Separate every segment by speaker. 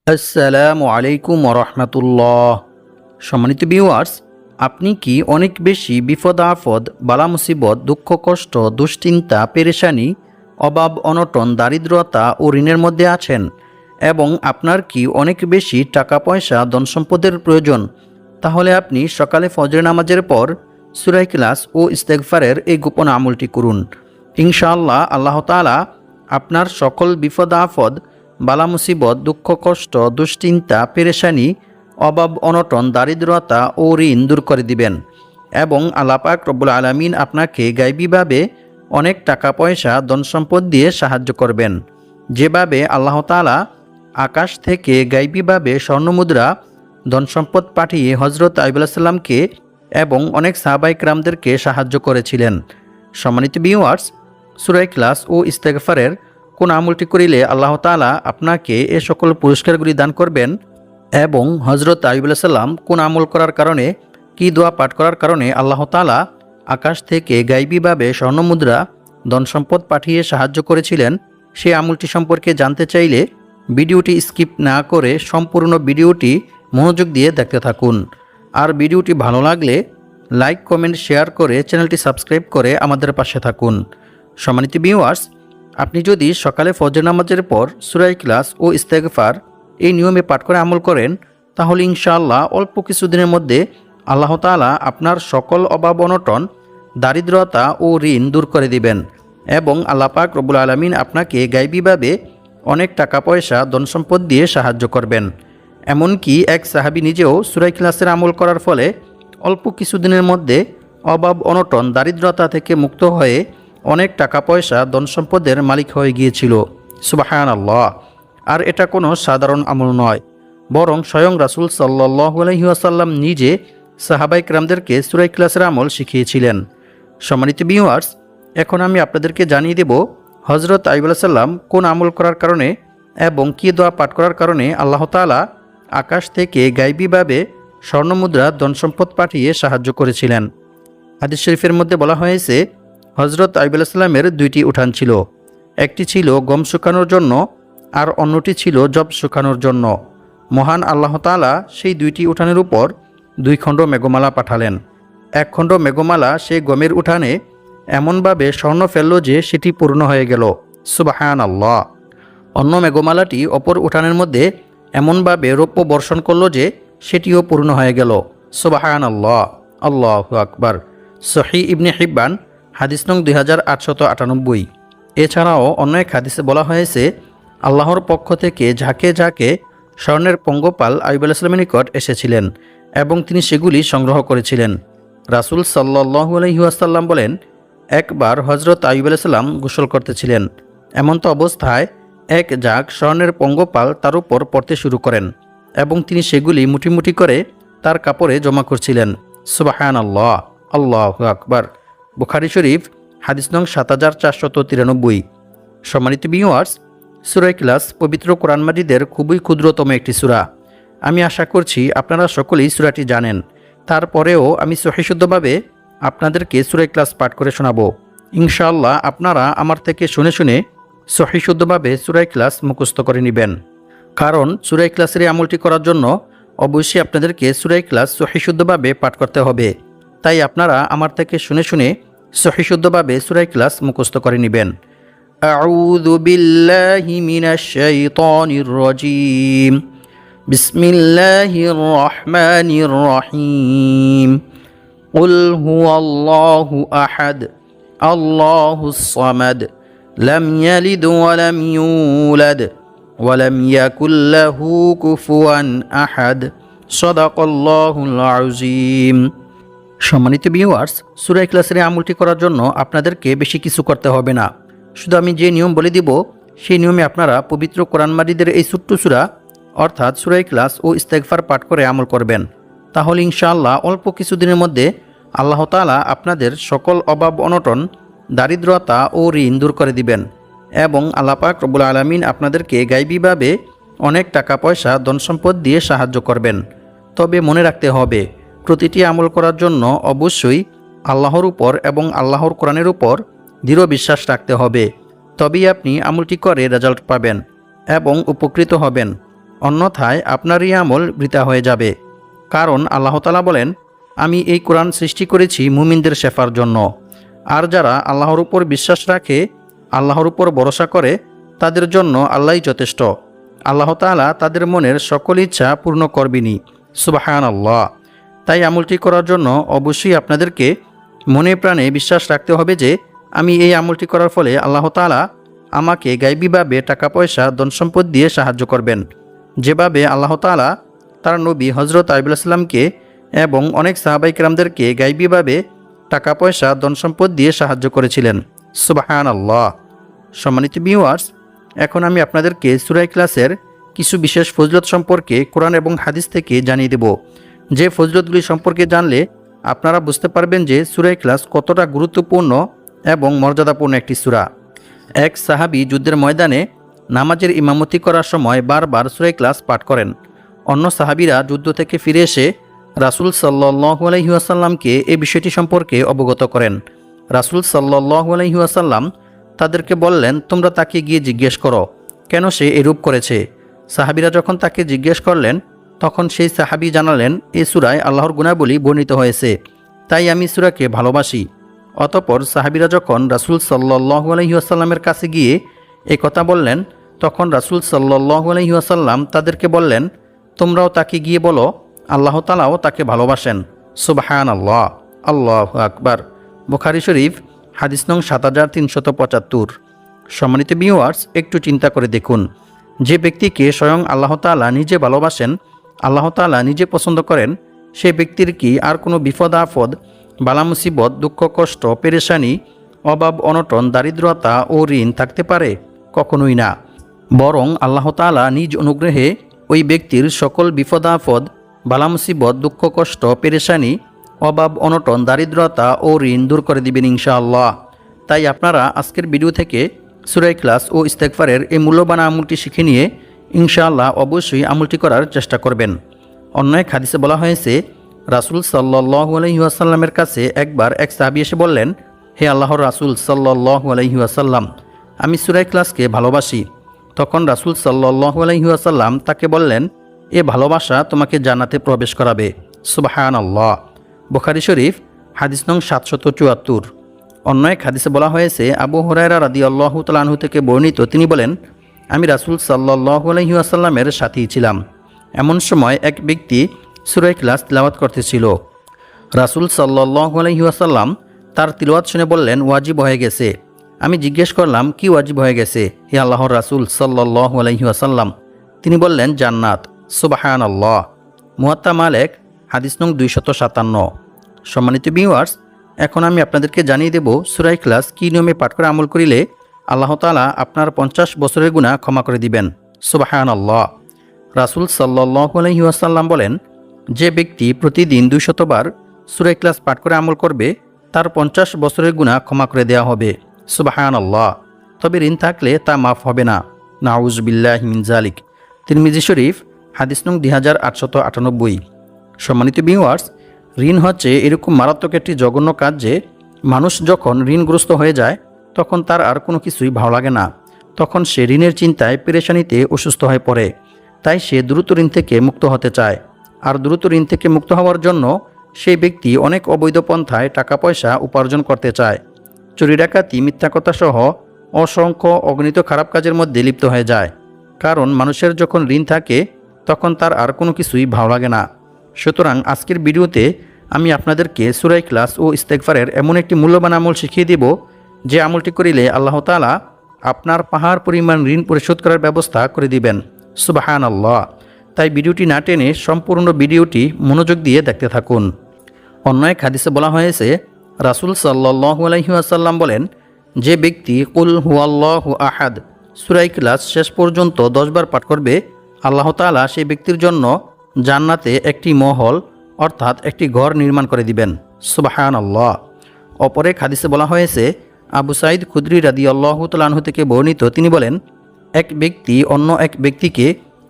Speaker 1: আসসালামু আলাইকুম রহমতুল্লাহ। সম্মানিত ভিউয়ার্স, আপনি কি অনেক বেশি বিপদ আপদ, বালা মুসিবত, দুঃখ কষ্ট, দুশ্চিন্তা, পেরেশানি, অভাব অনটন, দারিদ্রতা ও ঋণের মধ্যে আছেন এবং আপনার কি অনেক বেশি টাকা পয়সা ধন সম্পদের প্রয়োজন? তাহলে আপনি সকালে ফজরের নামাজের পর সূরা ইখলাস ও ইস্তেগফারের এই গোপন আমলটি করুন। ইনশাআল্লাহ আল্লাহ তাআলা আপনার সকল বিপদ আপদ, বালা মুসিবত, দুঃখ কষ্ট, দুশ্চিন্তা, পেরেশানি, অভাব অনটন, দারিদ্রতা ও ঋণ দূর করে দিবেন এবং আল্লাহ পাক রব্বুল আলামিন আপনাকে গায়বীভাবে অনেক টাকা পয়সা ধন সম্পদ দিয়ে সাহায্য করবেন। যেভাবে আল্লাহ তাআলা আকাশ থেকে গায়বীভাবে স্বর্ণমুদ্রা, ধন সম্পদ পাঠিয়ে হযরত আইয়ুব আলাইহিস সালামকে এবং অনেক সাহাবায়ে কেরামদেরকে সাহায্য করেছিলেন। সম্মানিত ভিউয়ার্স, সূরা ইখলাস ও ইস্তেগফারের কোন আমলটি করিলে আল্লাহ তাআলা আপনাকে এ সকল পুরস্কারগুলি দান করবেন এবং হযরত আইয়ুব আলাইহিস সালাম কোন আমল করার কারণে, কি দোয়া পাঠ করার কারণে আল্লাহ তাআলা আকাশ থেকে গায়বীভাবে স্বর্ণমুদ্রা, ধন সম্পদ পাঠিয়ে সাহায্য করেছিলেন, সেই আমলটি সম্পর্কে জানতে চাইলে ভিডিওটি স্কিপ না করে সম্পূর্ণ ভিডিওটি মনোযোগ দিয়ে দেখতে থাকুন। আর ভিডিওটি ভালো লাগলে লাইক, কমেন্ট, শেয়ার করে চ্যানেলটি সাবস্ক্রাইব করে আমাদের পাশে থাকুন। সম্মানিত ভিউয়ার্স, আপনি যদি সকালে ফজর নামাজের পর সূরা ইখলাস ও ইস্তেগফার এই নিয়মে পাঠ করে আমল করেন, তাহলে ইনশাআল্লাহ অল্প কিছুদিনের মধ্যে আল্লাহ তাআলা আপনার সকল অভাব অনটন, দারিদ্রতা ও ঋণ দূর করে দিবেন এবং আল্লাহ পাক রব্বুল আলামিন আপনাকে গায়বীভাবে অনেক টাকা পয়সা ধন সম্পদ দিয়ে সাহায্য করবেন। এমনকি এক সাহাবী নিজেও সূরা ইখলাসের আমল করার ফলে অল্প কিছুদিনের মধ্যে অভাব অনটন, দারিদ্রতা থেকে মুক্ত হয়ে অনেক টাকা পয়সা ধন সম্পদের মালিক হয়ে গিয়েছিল। সুবহানাল্লাহ। আর এটা কোনো সাধারণ আমল নয়, বরং স্বয়ং রাসূল সাল্লাল্লাহু আলাইহি ওয়াসাল্লাম নিজে সাহাবায়ে কেরামদেরকে সূরা ইখলাসের আমল শিখিয়েছিলেন। সম্মানিত ভিউয়ার্স, এখন আমি আপনাদেরকে জানিয়ে দেব হযরত আইয়ুব আলাইহিস সালাম কোন আমল করার কারণে এবং কী দোয়া পাঠ করার কারণে আল্লাহ তাআলা আকাশ থেকে গায়বীভাবে স্বর্ণমুদ্রা, ধন সম্পদ পাঠিয়ে সাহায্য করেছিলেন। হাদিস শরীফের মধ্যে বলা হয়েছে, হযরত আইয়ুব আলাইহিস সালামের দুইটি উঠান ছিল। একটি ছিল গম শুকানোর জন্য আর অন্যটি ছিল যব শুকানোর জন্য। মহান আল্লাহ তাআলা সেই দুইটি উঠানের উপর 2 খণ্ড মেঘমালা পাঠালেন। এক খণ্ড মেঘমালা সেই গমের উঠানে এমনভাবে স্বর্ণ ফেলল যে সেটি পূর্ণ হয়ে গেল। সুবহানাল্লাহ। অন্য মেঘমালাটি অপর উঠানের মধ্যে এমনভাবে রৌপ্য বর্ষণ করল যে সেটিও পূর্ণ হয়ে গেল। সুবহানাল্লাহ। আল্লাহু আকবার। সহিহ ইবনে হিব্বান হাদিস নং 2898। এছাড়াও অন্য এক হাদিসে বলা হয়েছে, আল্লাহর পক্ষ থেকে ঝাঁকে ঝাঁকে স্বর্ণের পঙ্গপাল আইয়ুব আলাইহিস সালামের নিকট এসেছিলেন এবং তিনি সেগুলি সংগ্রহ করেছিলেন। রাসূল সাল্লাল্লাহু আলাইহি ওয়াসাল্লাম বলেন, একবার হযরত আইয়ুব আলাইহিস সালাম গোসল করতেছিলেন। এমন্ত অবস্থায় এক ঝাঁক স্বর্ণের পঙ্গপাল তার উপর পড়তে শুরু করেন এবং তিনি সেগুলি মুঠি মুঠি করে তার কাপড়ে জমা করছিলেন। সুবহানাল্লাহ। আল্লাহু আকবার। বুখারী শরীফ হাদিস নং 7493। সম্মানিত ভিউয়ার্স, সূরা ইখলাস পবিত্র কোরআন মাজিদের খুবই ক্ষুদ্রতম একটি সূরা। আমি আশা করছি আপনারা সকলেই সূরাটি জানেন। তারপরেও আমি সহিশুদ্ধভাবে আপনাদেরকে সূরা ইখলাস পাঠ করে শোনাবো। ইনশাআল্লাহ আপনারা আমার থেকে শুনে শুনে সহিশুদ্ধভাবে সূরা ইখলাস মুখস্থ করে নেবেন। কারণ সূরা ইখলাসের এই আমলটি করার জন্য অবশ্যই আপনাদেরকে সূরা ইখলাস সহিশুদ্ধভাবে পাঠ করতে হবে। তাই আপনারা আমার থেকে শুনে শুনে সহিশুদ্ধভাবে সূরা ইখলাস মুখস্থ করে নেবেন। আউযু বিল্লাহি মিনাশ শাইতানির রাজীম। বিসমিল্লাহির রহমানির রহিম। কুল হুয়াল্লাহু আহাদ, আল্লাহুস সামাদ, লাম ইয়ালিদ ওয়া লাম ইউলাদ ওয়া লাম ইয়াকুল লাহু কুফুয়ান আহাদ। সাদাকাল্লাহুল আযীম। সম্মানিত ভিউয়ার্স, সূরা ইখলাসের আমলটি করার জন্য আপনাদেরকে বেশি কিছু করতে হবে না। শুধু আমি যে নিয়ম বলে দিব সেই নিয়মে আপনারা পবিত্র কোরআন মাজিদের এই ছোট্ট সূরা অর্থাৎ সূরা ইখলাস ও ইস্তেগফার পাঠ করে আমল করবেন। তাহলে ইনশাআল্লাহ অল্প কিছুদিনের মধ্যে আল্লাহ তাআলা আপনাদের সকল অভাব অনটন, দারিদ্রতা ও ঋণ দূর করে দিবেন এবং আল্লাহ পাক রব্বুল আলামিন আপনাদেরকে গায়বীভাবে অনেক টাকা পয়সা ধন সম্পদ দিয়ে সাহায্য করবেন। তবে মনে রাখতে হবে, প্রতিটি আমল করার জন্য অবশ্যই আল্লাহর উপর এবং আল্লাহর কোরআনের উপর দৃঢ় বিশ্বাস রাখতে হবে। তবেই আপনি আমলটি করে রেজাল্ট পাবেন এবং উপকৃত হবেন। অন্যথায় আপনারই আমল বৃথা হয়ে যাবে। কারণ আল্লাহ তাআলা বলেন, আমি এই কোরআন সৃষ্টি করেছি মুমিনদের শেফার জন্য। আর যারা আল্লাহর উপর বিশ্বাস রাখে, আল্লাহর উপর ভরসা করে, তাদের জন্য আল্লাহই যথেষ্ট। আল্লাহ তাআলা তাদের মনের সকল ইচ্ছা পূর্ণ করবেনই। সুবহানাল্লাহ। তাই আমলটি করার জন্য অবশ্যই আপনাদেরকে মনে প্রাণে বিশ্বাস রাখতে হবে যে আমি এই আমলটি করার ফলে আল্লাহ তাআলা আমাকে গায়বীভাবে টাকা পয়সা ধন সম্পদ দিয়ে সাহায্য করবেন, যেভাবে আল্লাহ তাআলা তার নবী হযরত আইয়ুব আলাইহিস সালামকে এবং অনেক সাহাবায়ে কেরামদেরকে গায়বীভাবে টাকা পয়সা ধন সম্পদ দিয়ে সাহায্য করেছিলেন। সুবহানাল্লাহ। সম্মানিত ভিউয়ার্স, এখন আমি আপনাদেরকে সূরা ইখলাসের কিছু বিশেষ ফজিলত সম্পর্কে কোরআন এবং হাদিস থেকে জানিয়ে দেব, যে ফজিলতগুলি সম্পর্কে জানলে আপনারা বুঝতে পারবেন যে সূরা ইখলাস কতটা গুরুত্বপূর্ণ এবং মর্যাদাপূর্ণ একটি সূরা। এক সাহাবী যুদ্ধের ময়দানে নামাজের ইমামতি করার সময় বারবার সূরা ইখলাস পাঠ করেন। অন্য সাহাবীরা যুদ্ধ থেকে ফিরে এসে রাসূল সাল্লাল্লাহু আলাইহি ওয়াসাল্লামকে এই বিষয়টি সম্পর্কে অবগত করেন। রাসূল সাল্লাল্লাহু আলাইহি ওয়াসাল্লাম তাদেরকে বললেন, তোমরা তাকে গিয়ে জিজ্ঞেস করো কেন সে এরূপ করেছে। সাহাবীরা যখন তাকে জিজ্ঞেস করলেন, তখন সেই সাহাবী জানালেন, এই সূরায় আল্লাহর গুণাবলী বর্ণিত হয়েছে, তাই আমি সূরাকে ভালোবাসি। অতঃপর সাহাবীরা যখন রাসূল সাল্লাল্লাহু আলাইহি ওয়াসাল্লামের কাছে গিয়ে এই কথা বললেন, তখন রাসূল সাল্লাল্লাহু আলাইহি ওয়াসাল্লাম তাদেরকে বললেন, তোমরাও তাকে গিয়ে বলো আল্লাহ তাআলাও তাকে ভালোবাসেন। সুবহানাল্লাহ। আল্লাহু আকবার। বুখারী শরীফ হাদিস নং 7375। সম্মানিত ভিউয়ার্স, একটু চিন্তা করে দেখুন, যে ব্যক্তিকে স্বয়ং আল্লাহ তাআলা নিজে ভালোবাসেন, আল্লাহ তাআলা নিজে পছন্দ করেন, সে ব্যক্তির কি আর কোনো বিপদ আপদ, বালা মুসিবত, দুঃখ কষ্ট, পেরেশানি, অভাব অনটন, দারিদ্রতা ও ঋণ থাকতে পারে? কখনোই না। বরং আল্লাহ তাআলা নিজ অনুগ্রহে ওই ব্যক্তির সকল বিপদ আপদ, বালা মুসিবত, দুঃখ কষ্ট, পেরেশানি, অভাব অনটন, দারিদ্রতা ও ঋণ দূর করে দিবেন ইনশাআল্লাহ। তাই আপনারা আজকের ভিডিও থেকে সূরা ইখলাস ও ইস্তেগফারের এই মূল্যবান আমলটি শিখে নিয়ে ইনশাআল্লাহ অবশ্যই আমলটি করার চেষ্টা করবেন। অন্য এক হাদিসে বলা হয়েছে, রাসূল সাল্লাল্লাহু আলাইহি ওয়াসাল্লামের কাছে একবার এক সাহাবী এসে বললেন, হে আল্লাহর রাসূল সাল্লাল্লাহু আলাইহি ওয়াসাল্লাম, আমি সূরা ইখলাসকে ভালোবাসি। তখন রাসূল সাল্লাল্লাহু আলাইহি ওয়াসাল্লাম তাকে বললেন, এ ভালোবাসা তোমাকে জান্নাতে প্রবেশ করাবে। সুবহানাল্লাহ। বুখারী শরীফ হাদিস নং 774। অন্য এক হাদিসে বলা হয়েছে, আবু হুরায়রা রাদিয়াল্লাহু তাআলা আনহু থেকে বর্ণিত, তিনি বলেন, আমি রাসূল সাল্লাল্লাহু আলাইহি ওয়াসাল্লামের সাথী ছিলাম। এমন সময় এক ব্যক্তি সূরা ইখলাস তিলাওয়াত করতেছিল। রাসূল সাল্লাল্লাহু আলাইহি ওয়াসাল্লাম তার তিলাওয়াত শুনে বললেন, ওয়াজিব হয়ে গেছে। আমি জিজ্ঞেস করলাম, কি ওয়াজিব হয়ে গেছে হে আল্লাহর রাসূল সাল্লাল্লাহু আলাইহি ওয়াসাল্লাম? তিনি বললেন, জান্নাত। সুবহানাল্লাহ। মুয়াত্তা মালিক হাদিস নং 257। সম্মানিত ভিউয়ার্স, এখন আমি আপনাদেরকে জানিয়ে দেব সূরা ইখলাস কী নিয়মে পাঠ করে আমল করিলে আল্লাহ তাআলা আপনার 50 বছরের গুনাহ ক্ষমা করে দিবেন। সুবহানাল্লাহ। রাসূল সাল্লাল্লাহু আলাইহি ওয়াসাল্লাম বলেন, যে ব্যক্তি প্রতিদিন 200 বার সূরা ইখলাস পাঠ করে আমল করবে, তার 50 বছরের গুনাহ ক্ষমা করে দেওয়া হবে। সুবহানাল্লাহ। তবে ঋণ থাকলে তা মাফ হবে না। নাউযু বিল্লাহি মিন যালিক। তিরমিজি শরীফ হাদিস নং 2898। সম্মানিত ভিউয়ার্স, ঋণ হচ্ছে এরকম মারাত্মক একটি জঘন্য কাজ যে মানুষ যখন ঋণগ্রস্ত হয়ে যায় তখন তার আর কোনো কিছুই ভালো লাগে না। তখন সে ঋণের চিন্তায় পেরেশানিতে অসুস্থ হয়ে পড়ে। তাই সে দ্রুত ঋণ থেকে মুক্ত হতে চায়। আর দ্রুত ঋণ থেকে মুক্ত হওয়ার জন্য সেই ব্যক্তি অনেক অবৈধ পন্থায় টাকা পয়সা উপার্জন করতে চায়। চুরি ডাকাতি, মিথ্যা কথা সহ অসংখ্য অগণিত খারাপ কাজের মধ্যে লিপ্ত হয়ে যায়। কারণ মানুষের যখন ঋণ থাকে তখন তার আর কোনো কিছুই ভালো লাগে না। সুতরাং আজকের ভিডিওতে আমি আপনাদেরকে সূরা ইখলাস ও ইস্তেগফারের এমন একটি মূল্যবান আমল শিখিয়ে দেব, যে আমলটি করিলে আল্লাহ তাআলা আপনার পাহাড় পরিমাণ ঋণ পরিশোধ করার ব্যবস্থা করে দিবেন। সুবহানাল্লাহ। তাই ভিডিওটি না টেনে সম্পূর্ণ ভিডিওটি মনোযোগ দিয়ে দেখতে থাকুন। অন্য এক হাদিসে বলা হয়েছে, রাসূল সাল্লাল্লাহু আলাইহি ওয়াসাল্লাম বলেন, যে ব্যক্তি কুল হুয়াল্লাহু আহাদ সূরা ইখলাস শেষ পর্যন্ত 10 বার পাঠ করবে, আল্লাহ তাআলা সেই ব্যক্তির জন্য জান্নাতে একটি মহল অর্থাৎ একটি ঘর নির্মাণ করে দিবেন। সুবহানাল্লাহ। অপর এক হাদিসে বলা হয়েছে, আবু সাঈদ খুদরি রাদিয়াল্লাহু তাআলা আনহু থেকে বর্ণিত, তিনি বলেন, এক ব্যক্তি অন্য এক ব্যক্তিকে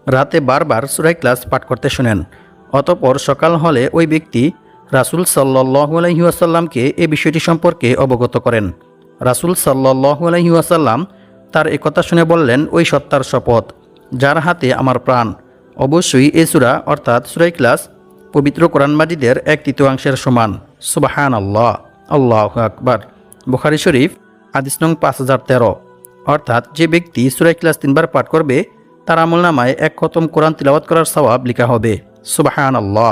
Speaker 1: রাতে বারবার সূরা ইখলাস পাঠ করতে শুনেন। অতঃপর সকাল হলে ওই ব্যক্তি রাসূল সাল্লাল্লাহু আলাইহি ওয়াসাল্লামকে এই বিষয়টি সম্পর্কে অবগত করেন। রাসূল সাল্লাল্লাহু আলাইহি ওয়াসাল্লাম তার একথা শুনে বললেন, ওই সত্তার শপথ যার হাতে আমার প্রাণ, অবশ্যই এই সূরা অর্থাৎ সূরা ইখলাস পবিত্র কোরআন মাজিদের 1/3 সমান। সুবহানাল্লাহ, আল্লাহু আকবার। বুখারী শরীফ হাদিস নং 5013। অর্থাৎ যে ব্যক্তি সূরা ইখলাস 3 বার পাঠ করবে তার আমলনামায় 1 খতম কোরআন তিলাওয়াত করার সওয়াব লেখা হবে। সুবহানাল্লাহ।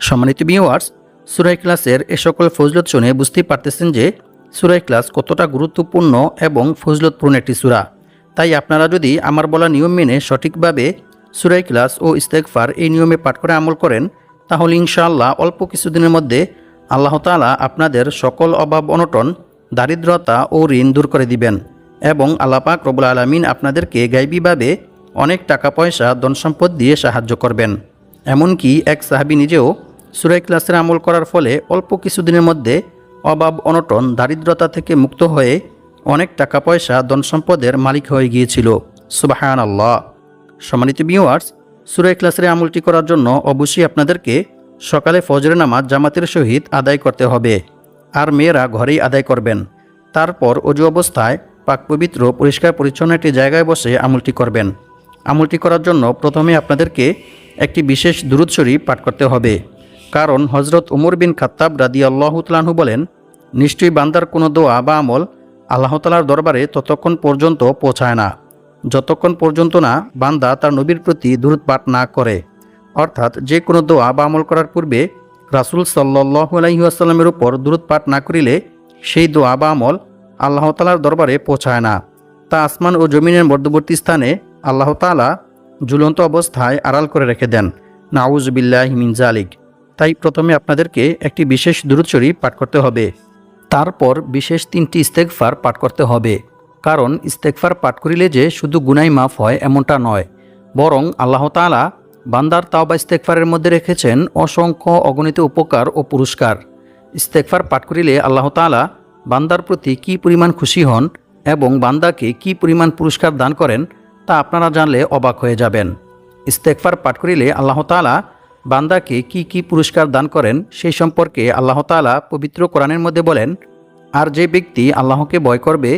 Speaker 1: সম্মানিত ভিউয়ার্স, সূরা ইখলাসের এ সকল ফজিলত শুনে বুঝতেই পারতেছেন যে সূরা ইখলাস কতটা গুরুত্বপূর্ণ এবং ফজিলতপূর্ণ একটি সূরা। তাই আপনারা যদি আমার বলা নিয়ম মেনে সঠিকভাবে সূরা ইখলাস ও ইস্তেগফার এই নিয়মে পাঠ করে আমল করেন, তাহলে ইনশাআল্লাহ অল্প কিছুদিনের মধ্যে আল্লাহ তাআলা আপনাদের সকল অভাব অনটন, দারিদ্রতা ও ঋণ দূর করে দিবেন এবং আল্লাহ পাক রব্বুল আলামিন আপনাদেরকে গায়বীভাবে অনেক টাকা পয়সা ধন সম্পদ দিয়ে সাহায্য করবেন। এমনকি এক সাহাবী নিজেও সূরা ইখলাসের আমল করার ফলে অল্প কিছুদিনের মধ্যে অভাব অনটন, দারিদ্রতা থেকে মুক্ত হয়ে অনেক টাকা পয়সা ধন সম্পদের মালিক হয়ে গিয়েছিল। সুবহানাল্লাহ। সম্মানিত ভিউয়ার্স, সূরা ইখলাসের আমলটি করার জন্য অবশ্যই আপনাদেরকে সকালে ফজরের নামাজ জামাতের সহিত আদায় করতে হবে, আর মেয়েরা ঘরেই আদায় করবেন। তারপর অজু অবস্থায় পাক পবিত্র পরিষ্কার পরিচ্ছন্ন একটি জায়গায় বসে আমলটি করবেন। আমলটি করার জন্য প্রথমে আপনাদেরকে একটি বিশেষ দুরূদ শরীফ পাঠ করতে হবে, কারণ হযরত ওমর বিন খাত্তাব রাদিয়াল্লাহু তাআলা আনহু বলেন, নিশ্চয়ই বান্দার কোনো দোয়া বা আমল আল্লাহ তাআলার দরবারে ততক্ষণ পর্যন্ত পৌঁছায় না যতক্ষণ পর্যন্ত না বান্দা তার নবীর প্রতি দুরূদ পাঠ না করে। অর্থাৎ যে কোনো দোয়া বা আমল করার পূর্বে রাসূল সাল্লাল্লাহু আলাইহি ওয়াসাল্লামের উপর দুরূদ পাঠ না করিলে সেই দোয়া বা আমল আল্লাহ তাআলার দরবারে পৌঁছায় না। তা আসমান ও জমিনের মধ্যবর্তী স্থানে আল্লাহ তাআলা ঝুলন্ত অবস্থায় আড়াল করে রেখে দেন। নাউযু বিল্লাহি মিন যালিক। তাই প্রথমে আপনাদেরকে একটি বিশেষ দুরূদ শরীফ পাঠ করতে হবে, তারপর বিশেষ 3টি ইস্তেগফার পাঠ করতে হবে। কারণ ইস্তেগফার পাঠ করিলে যে শুধু গুনাহ মাফ হয় এমনটা নয়, বরং আল্লাহ তাআলা বান্দার তাওবা ইস্তেগফারের মধ্যে রেখেছেন অসংখ্য অগণিত উপকার ও পুরস্কার। ইস্তেগফার পাঠ করিলে আল্লাহ তাআলা বান্দার প্রতি কী পরিমাণ খুশি হন এবং বান্দাকে কী পরিমাণ পুরস্কার দান করেন তা আপনারা জানলে অবাক হয়ে যাবেন। ইস্তেগফার পাঠ করিলে আল্লাহ তাআলা বান্দাকে কি কি পুরস্কার দান করেন সেই সম্পর্কে আল্লাহ তাআলা পবিত্র কোরআনের মধ্যে বলেন, আর যে ব্যক্তি আল্লাহকে ভয় করবে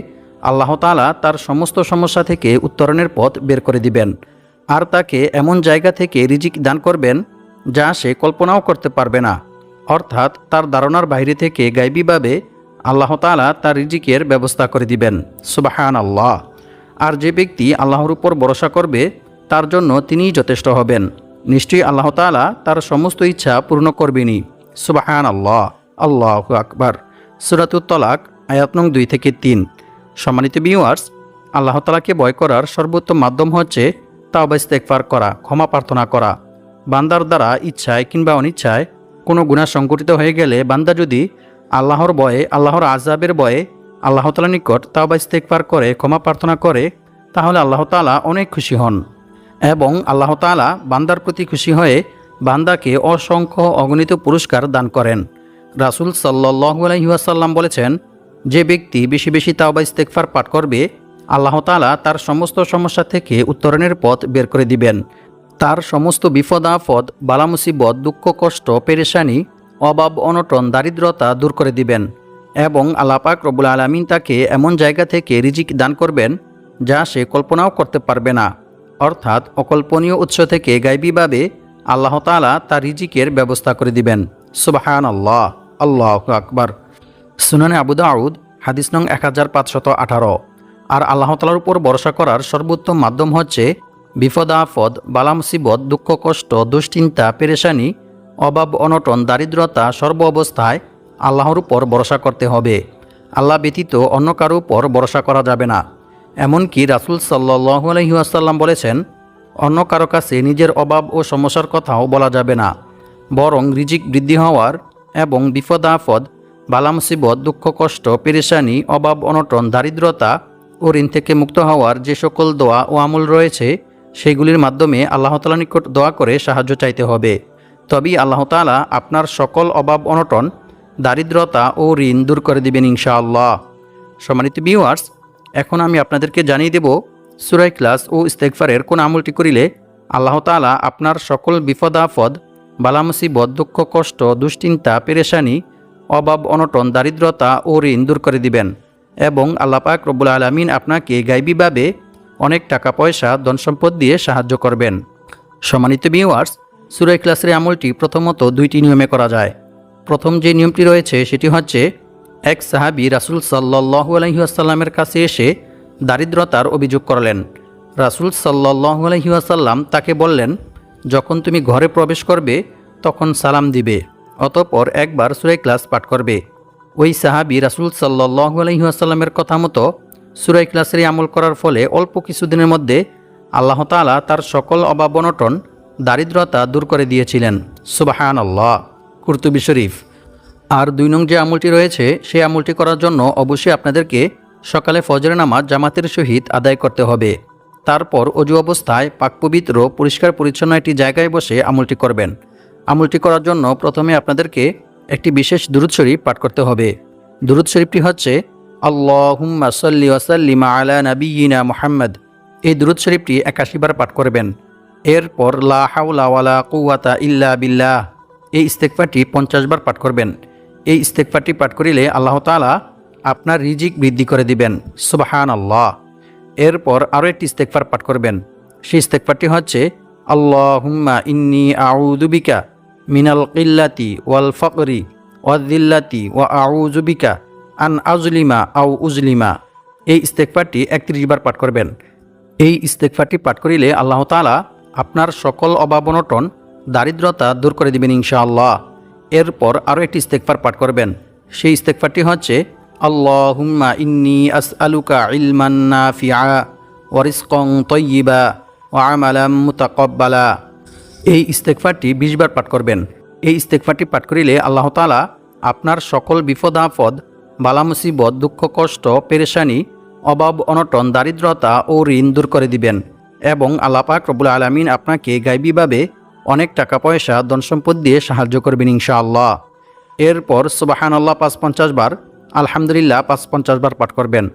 Speaker 1: আল্লাহ তাআলা তার সমস্ত সমস্যা থেকে উত্তরণের পথ বের করে দিবেন, আর তাকে এমন জায়গা থেকে রিজিক দান করবেন যা সে কল্পনাও করতে পারবে না। অর্থাৎ তার ধারণার বাইরে থেকে গায়বীভাবে আল্লাহ তাআলা তার রিজিকের ব্যবস্থা করে দিবেন। সুবহানাল্লাহ। আর যে ব্যক্তি আল্লাহর উপর ভরসা করবে তার জন্য তিনিই যথেষ্ট হবেন, নিশ্চয়ই আল্লাহ তাআলা তার সমস্ত ইচ্ছা পূর্ণ করবেনই। সুবহানাল্লাহ, আল্লাহু আকবার। সূরাতুত তালাক আয়াত নং 2 থেকে 3। সম্মানিত ভিউয়ার্স, আল্লাহ তাআলাকে ভয় করার সর্বোত্তম মাধ্যম হচ্ছে তাওবা ইস্তেগফার করা, ক্ষমা প্রার্থনা করা। বান্দার দ্বারা ইচ্ছায় কিংবা অনিচ্ছায় কোনো গুনাহ সংঘটিত হয়ে গেলে বান্দা যদি আল্লাহর ভয়ে, আল্লাহর আযাবের ভয়ে আল্লাহ তাআলার নিকট তাওবা ইস্তেগফার করে ক্ষমা প্রার্থনা করে, তাহলে আল্লাহ তাআলা অনেক খুশি হন এবং আল্লাহ তাআলা বান্দার প্রতি খুশি হয়ে বান্দাকে অসংখ্য অগণিত পুরস্কার দান করেন। রাসূল সাল্লাল্লাহু আলাইহি ওয়াসাল্লাম বলেছেন, যে ব্যক্তি বেশি বেশি তাওবা ইস্তেগফার পাঠ করবে আল্লাহ তাআলা তার সমস্ত সমস্যা থেকে উত্তরণের পথ বের করে দিবেন। তার সমস্ত বিপদ আপদ, বালা মুসিবত, দুঃখ কষ্ট, পেরেশানি, অভাব অনটন, দারিদ্রতা দূর করে দিবেন এবং আল্লাহ পাক রব্বুল আলামিন তাকে এমন জায়গা থেকে রিজিক দান করবেন যা সে কল্পনাও করতে পারবে না। অর্থাৎ অকল্পনীয় উৎস থেকে গায়বীভাবে আল্লাহ তাআলা তার রিজিকের ব্যবস্থা করে দিবেন। সুবহানাল্লাহ, আল্লাহু আকবার। সুনানে আবু দাউদ হাদিস নং 1518। আর আল্লাহ তাআলার উপর ভরসা করার সর্বোত্তম মাধ্যম হচ্ছে বিপদ আপদ, বালা মুসিবত, দুঃখ কষ্ট, দুশ্চিন্তা, পেরেশানি, অভাব অনটন, দারিদ্রতা সর্ব অবস্থায় আল্লাহর উপর ভরসা করতে হবে। আল্লাহ ব্যতীত অন্য কারো উপর ভরসা করা যাবে না। এমনকি রাসূল সাল্লাল্লাহু আলাইহি ওয়াসাল্লাম বলেছেন, অন্য কারো কাছে নিজের অভাব ও সমস্যার কথাও বলা যাবে না, বরং রিজিক বৃদ্ধি হওয়ার এবং বিপদ আপদ, বালা মুসিবত, দুঃখ কষ্ট, পেরেশানি, অভাব অনটন, দারিদ্রতা ও ঋণ থেকে মুক্ত হওয়ার যে সকল দোয়া ও আমল রয়েছে সেগুলির মাধ্যমে আল্লাহ তাআলার নিকট দোয়া করে সাহায্য চাইতে হবে। তবেই আল্লাহ তাআলা আপনার সকল অভাব অনটন, দারিদ্রতা ও ঋণ দূর করে দিবেন ইনশাআল্লাহ। সম্মানিত ভিউয়ার্স, এখন আমি আপনাদেরকে জানিয়ে দেব সূরা ইখলাস ও ইস্তেগফারের কোন আমলটি করিলে আল্লাহ তাআলা আপনার সকল বিপদ আপদ, বালা মুসিবত, দুঃখ কষ্ট, দুশ্চিন্তা, পেরেশানি, অভাব অনটন, দারিদ্রতা ও ঋণ দূর করে দিবেন এবং আল্লাহ পাক রব্বুল আলামিন আপনাকে গায়বীভাবে অনেক টাকা পয়সা ধন সম্পদ দিয়ে সাহায্য করবেন। সম্মানিত ভিউয়ার্স, সূরা ইখলাসের আমলটি প্রথমত দুইটি নিয়মে করা যায়। প্রথম যে নিয়মটি রয়েছে সেটি হচ্ছে, এক সাহাবী রাসূল সাল্লাল্লাহু আলাইহি ওয়াসাল্লামের কাছে এসে দারিদ্রতার অভিযোগ করলেন। রাসূল সাল্লাল্লাহু আলাইহি ওয়াসাল্লাম তাকে বললেন, যখন তুমি ঘরে প্রবেশ করবে তখন সালাম দিবে, অতঃপর একবার সূরা ইখলাস পাঠ করবে। ওই সাহাবী রাসূল সাল্লাল্লাহু আলাইহি ওয়াসাল্লামের কথা মতো সূরা ইখলাসের আমল করার ফলে অল্প কিছুদিনের মধ্যে আল্লাহ তাআলা তার সকল অভাব অনটন, দারিদ্রতা দূর করে দিয়েছিলেন। সুবহানাল্লাহ। কুরতুবী শরীফ। আর 2 নং যে আমলটি রয়েছে সেই আমলটি করার জন্য অবশ্যই আপনাদেরকে সকালে ফজরের নামাজ জামাতের সহিত আদায় করতে হবে। তারপর অজু অবস্থায় পাক পবিত্র পরিষ্কার পরিচ্ছন্ন একটি জায়গায় বসে আমলটি করবেন। আমলটি করার জন্য প্রথমে আপনাদেরকে একটি বিশেষ দুরূদ শরীফ পাঠ করতে হবে। দুরূদ শরীফটি হচ্ছে আল্লাহুম্মা সাল্লি ওয়া সাল্লিম আলা নাবিয়িনা মুহাম্মদ। এই দুরূদ শরীফটি 81 বার পাঠ করবেন। এরপর লা হাওলা ওয়ালা কুওয়াতা ইল্লা বিল্লাহ, এই ইস্তেগফারটি 50 বার পাঠ করবেন। এই ইস্তেগফারটি পাঠ করিলে আল্লাহ তাআলা আপনার রিজিক বৃদ্ধি করে দিবেন। সুবহানাল্লাহ। এরপর আরও একটি ইস্তেগফার পাঠ করবেন। সেই ইস্তেগফারটি হচ্ছে আল্লাহুম্মা ইন্নী আউযু বিকা মিনাল কিল্লাতি ওয়াল ফাকরি ওয়াযিল্লাতি ওয়া আউযু বিকা আন আজলিমা আও উজলিমা। এই ইস্তেগফারটি 31 বার পাঠ করবেন। এই ইস্তেগফারটি পাঠ করিলে আল্লাহ তাআলা আপনার সকল অভাব অনটন, দারিদ্রতা দূর করে দিবেন ইনশাআল্লাহ। এরপর আরও একটি ইস্তেগফার পাঠ করবেন। সেই ইস্তেগফারটি হচ্ছে আল্লাহুম্মা ইন্নী আসআলুকা ইলমান নাফিআ ওয়া রিজকান তাইয়্যিবা ওয়া আমালাম মুতাকাব্বালা। এই ইস্তেগফারটি 20 বার পাঠ করবেন। এই ইস্তেগফারটি পাঠ করিলে আল্লাহ তাআলা আপনার সকল বিপদ আপদ, বালা মুসিবত, দুঃখ কষ্ট, পেরেশানি, অভাব অনটন, দারিদ্রতা ও ঋণ দূর করে দিবেন এবং আল্লাহ পাক রব্বুল আলামিন আপনাকে গায়বীভাবে অনেক টাকা পয়সা, ধন সম্পদ দিয়ে সাহায্য করবেন ইনশাআল্লাহ। এরপর সুবহানাল্লাহ 550 বার, আলহামদুলিল্লাহ 550 বার পাঠ করবেন।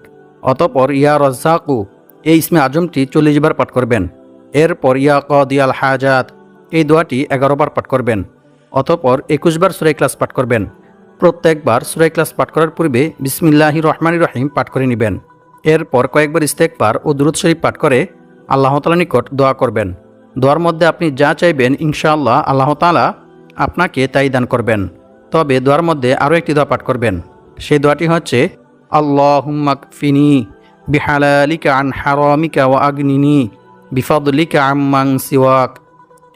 Speaker 1: অতঃপর ইয়া রাজ্জাকু, এই ইসমে আজমটি 40 বার পাঠ করবেন। এরপর ইয়া কাদিয়াল হাজাত, এই দোয়াটি 11 বার পাঠ করবেন। অতঃপর 21 বার সূরা ইখলাস পাঠ করবেন। প্রত্যেকবার সূরা ইখলাস পাঠ করার পূর্বে বিসমিল্লাহির রহমানির রহিম পাঠ করে নেবেন। এরপর কয়েকবার ইস্তেগফার ও দুরূদ শরীফ পাঠ করে আল্লাহ তাআলার নিকট দোয়া করবেন। দোয়ার মধ্যে আপনি যা চাইবেন ইনশাআল্লাহ আল্লাহ তাআলা আপনাকে তাই দান করবেন। তবে দোয়ার মধ্যে আরও একটি দোয়া পাঠ করবেন। সেই দোয়াটি হচ্ছে আল্লাহুম্মা কফিনি বিহালালিকা আন হারামিকা ওয়া আগনিনি বিফাদলিকা আম্মান সিওয়াক।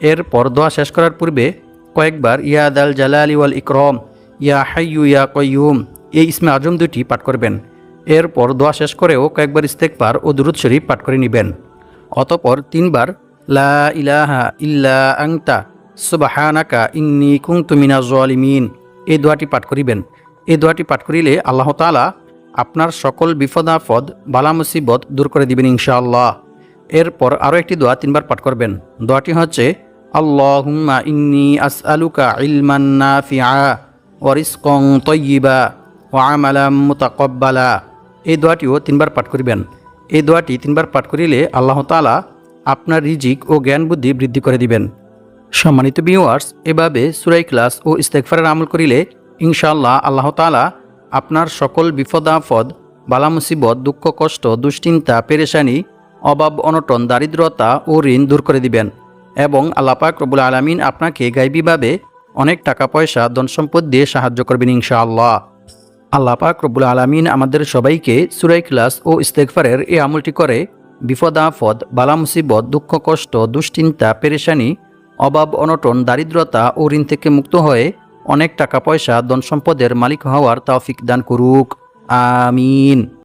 Speaker 1: এরপর দোয়া শেষ করার পূর্বে কয়েকবার ইয়া দাল জালালি ওয়াল ইকরাম, ইয়া হাইয়ু ইয়া কাইয়ুম, এই ইসমে আজম দুটি পাঠ করবেন। এরপর দোয়া শেষ করেও কয়েকবার ইস্তেগফার ও দুরূদ শরীফ পাঠ করে নেবেন। অতঃপর 3 বার লা ইলাহা ইল্লা আনতা সুবহানাকা ইন্নী কুনতু মিনাজ জালিমিন, এই দোয়াটি পাঠ করিবেন। এই দোয়াটি পাঠ করিলে আল্লাহ তাআলা আপনার সকল বিপদ আপদ, বালা মুসিবত দূর করে দিবেন ইনশাআল্লাহ। এরপর আরও একটি দোয়া 3 বার পাঠ করবেন। দোয়াটি হচ্ছে আল্লাহুম্মা ইন্নী আসআলুকা ইলমান নাফিআ ওয়া রিজকান তাইয়্যিবা ওয়া আমালাম মুতাকাব্বালা। এই দোয়াটিও 3 বার পাঠ করিবেন। এই দোয়াটি 3 বার পাঠ করিলে আল্লাহ তাআলা আপনার রিজিক ও জ্ঞান বুদ্ধি বৃদ্ধি করে দিবেন। সম্মানিত ভিউয়ার্স, এভাবে সূরা ইখলাস ও ইস্তেগফারের আমল করিলে ইনশাআল্লাহ আল্লাহ তাআলা আপনার সকল বিপদ আপদ, বালা মুসিবত, দুঃখ কষ্ট, দুশ্চিন্তা, পেরেশানি, অভাব অনটন, দারিদ্রতা ও ঋণ দূর করে দিবেন এবং আল্লাহ পাক রব্বুল আলামিন আপনাকে গায়বীভাবে অনেক টাকা পয়সা, ধন সম্পদ দিয়ে সাহায্য করবেন ইনশাআল্লাহ। আল্লাহ পাক রব্বুল আলামিন আমাদের সবাইকে সূরা ইখলাস ও ইস্তেগফারের এই আমলটি করে বিপদ আপদ, বালা মুসিবত, দুঃখ কষ্ট, দুশ্চিন্তা, পেরেশানি, অভাব অনটন, দারিদ্রতা ও ঋণ থেকে মুক্ত হয়ে অনেক টাকা পয়সা, ধন সম্পদের মালিক হওয়ার তৌফিক দান করুক। আমিন।